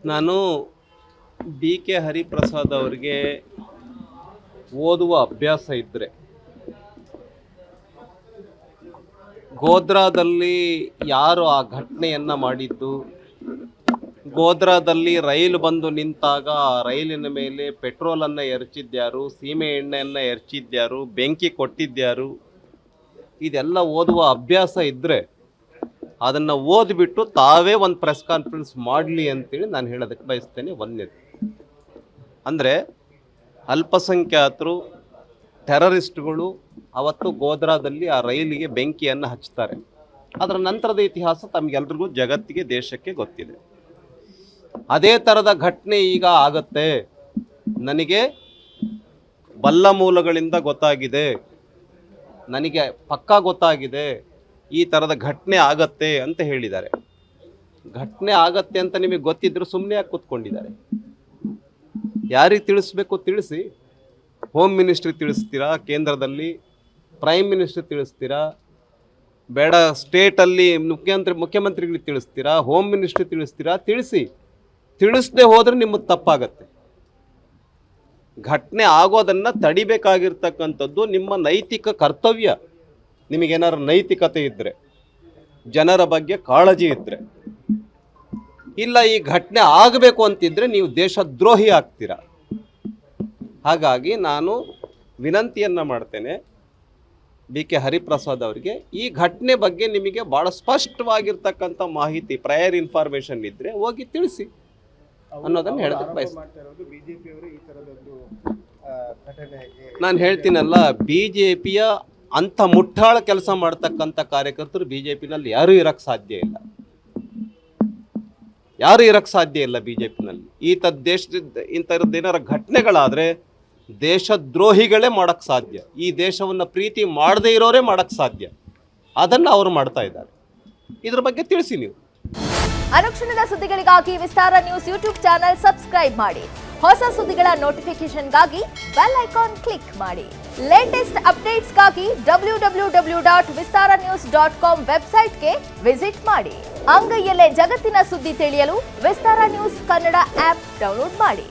ನಾನು B K Hariprasad ಅವರಿಗೆ ಓದುವ ಅಭ್ಯಾಸ ಇದ್ದರೆ ಗೋಧ್ರಾದಲ್ಲಿ ಯಾರು ಆ ಘಟನೆಯನ್ನು ಮಾಡಿದ್ದು, ಗೋಧ್ರಾದಲ್ಲಿ ರೈಲು ಬಂದು ನಿಂತಾಗ ರೈಲಿನ ಮೇಲೆ ಪೆಟ್ರೋಲನ್ನು ಎರಚಿದ್ಯಾರು, ಸೀಮೆ ಎಣ್ಣೆಯನ್ನು ಎರಚಿದ್ಯಾರು, ಬೆಂಕಿ ಕೊಟ್ಟಿದ್ಯಾರು, ಇದೆಲ್ಲ ಓದುವ ಅಭ್ಯಾಸ ಇದ್ದರೆ ಅದನ್ನು ಓದಿಬಿಟ್ಟು ತಾವೇ ಒಂದು ಪ್ರೆಸ್ ಕಾನ್ಫರೆನ್ಸ್ ಮಾಡಲಿ ಅಂತೇಳಿ ನಾನು ಹೇಳೋದಕ್ಕೆ ಬಯಸ್ತೇನೆ. ಒಂದನೇದು ಅಂದರೆ ಅಲ್ಪಸಂಖ್ಯಾತರು, ಟೆರರಿಸ್ಟ್ಗಳು ಅವತ್ತು ಗೋಧ್ರಾದಲ್ಲಿ ಆ ರೈಲಿಗೆ ಬೆಂಕಿಯನ್ನು ಹಚ್ತಾರೆ. ಅದರ ನಂತರದ ಇತಿಹಾಸ ತಮಗೆಲ್ರಿಗೂ, ಜಗತ್ತಿಗೆ, ದೇಶಕ್ಕೆ ಗೊತ್ತಿದೆ. ಅದೇ ಥರದ ಘಟನೆ ಈಗ ಆಗುತ್ತೆ, ನನಗೆ ಬಲ್ಲ ಮೂಲಗಳಿಂದ ಗೊತ್ತಾಗಿದೆ, ನನಗೆ ಪಕ್ಕಾ ಗೊತ್ತಾಗಿದೆ, ಈ ಥರದ ಘಟನೆ ಆಗತ್ತೆ ಅಂತ ಹೇಳಿದ್ದಾರೆ. ಘಟನೆ ಆಗತ್ತೆ ಅಂತ ನಿಮಗೆ ಗೊತ್ತಿದ್ರು ಸುಮ್ಮನೆ ಯಾಕೆ ಕೂತ್ಕೊಂಡಿದ್ದಾರೆ? ಯಾರಿಗೆ ತಿಳಿಸ್ಬೇಕು ತಿಳಿಸಿ. ಹೋಮ್ ಮಿನಿಸ್ಟ್ರಿ ತಿಳಿಸ್ತೀರಾ, ಕೇಂದ್ರದಲ್ಲಿ ಪ್ರೈಮ್ ಮಿನಿಸ್ಟ್ರಿ ತಿಳಿಸ್ತೀರಾ, ಬೇಡ ಸ್ಟೇಟಲ್ಲಿ ಮುಖ್ಯಮಂತ್ರಿಗಳಿಗೆ ತಿಳಿಸ್ತೀರಾ, ಹೋಮ್ ಮಿನಿಸ್ಟ್ರಿ ತಿಳಿಸ್ತೀರಾ, ತಿಳಿಸದೆ ಹೋದರೆ ನಿಮ್ಮದು ತಪ್ಪಾಗತ್ತೆ. ಘಟನೆ ಆಗೋದನ್ನು ತಡಿಬೇಕಾಗಿರ್ತಕ್ಕಂಥದ್ದು ನಿಮ್ಮ ನೈತಿಕ ಕರ್ತವ್ಯ. ನಿಮಗೇನಾದ್ರು ನೈತಿಕತೆ ಇದ್ದರೆ, ಜನರ ಬಗ್ಗೆ ಕಾಳಜಿ ಇದ್ದರೆ, ಇಲ್ಲ ಈ ಘಟನೆ ಆಗಬೇಕು ಅಂತಿದ್ರೆ ನೀವು ದೇಶದ್ರೋಹಿ ಆಗ್ತೀರ. ಹಾಗಾಗಿ ನಾನು ವಿನಂತಿಯನ್ನು ಮಾಡ್ತೇನೆ ಬಿ ಕೆ ಹರಿಪ್ರಸಾದ್ ಅವರಿಗೆ, ಈ ಘಟನೆ ಬಗ್ಗೆ ನಿಮಗೆ ಭಾಳ ಸ್ಪಷ್ಟವಾಗಿರ್ತಕ್ಕಂಥ ಮಾಹಿತಿ, ಪ್ರಯರ್ ಇನ್ಫಾರ್ಮೇಷನ್ ಇದ್ದರೆ ಹೋಗಿ ತಿಳಿಸಿ ಅನ್ನೋದನ್ನು ಹೇಳೋದಕ್ಕೆ ಬಯಸ್ತೀನಿ. ನಾನು ಹೇಳ್ತೀನಲ್ಲ, ಬಿ ಜೆ ಪಿಯ ಅಂಥ ಮುಟ್ಟಾಳ ಕೆಲಸ ಮಾಡ್ತಕ್ಕಂಥ ಕಾರ್ಯಕರ್ತರು ಬಿ ಜೆ ಪಿನಲ್ಲಿ ಯಾರೂ ಇರೋಕ್ಕೆ ಸಾಧ್ಯ ಇಲ್ಲ. ಬಿ ಜೆ ಪಿನಲ್ಲಿ ಇಂಥದ್ದು ಏನಾರ ಘಟನೆಗಳಾದರೆ ದೇಶದ್ರೋಹಿಗಳೇ ಮಾಡೋಕ್ಕೆ ಸಾಧ್ಯ. ಈ ದೇಶವನ್ನು ಪ್ರೀತಿ ಮಾಡದೇ ಇರೋರೇ ಮಾಡೋಕ್ಕೆ ಸಾಧ್ಯ. ಅದನ್ನು ಅವರು ಮಾಡ್ತಾ ಇದ್ದಾರೆ. ಇದ್ರ ಬಗ್ಗೆ ತಿಳಿಸಿ ನೀವು. ಅನುಕ್ಷಣದ ಸುದ್ದಿಗಳಿಗಾಗಿ ವಿಸ್ತಾರ ನ್ಯೂಸ್ ಯೂಟ್ಯೂಬ್ ಚಾನೆಲ್ ಸಬ್ಸ್ಕ್ರೈಬ್ ಮಾಡಿ. ಹೊಸ ಸುದ್ದಿಗಳ ನೋಟಿಫಿಕೇಶನ್ಗಾಗಿ ಬೆಲ್ ಐಕಾನ್ ಕ್ಲಿಕ್ ಮಾಡಿ. ಲೇಟೆಸ್ಟ್ ಅಪ್ಡೇಟ್ಸ್ಗಾಗಿ www.vistaranews.com ವೆಬ್ಸೈಟ್ಗೆ ವಿಸಿಟ್ ಮಾಡಿ. ಅಂಗೈಯಲ್ಲೇ ಜಗತ್ತಿನ ಸುದ್ದಿ ತಿಳಿಯಲು ವಿಸ್ತಾರ ನ್ಯೂಸ್ ಕನ್ನಡ ಆಪ್ ಡೌನ್ಲೋಡ್ ಮಾಡಿ.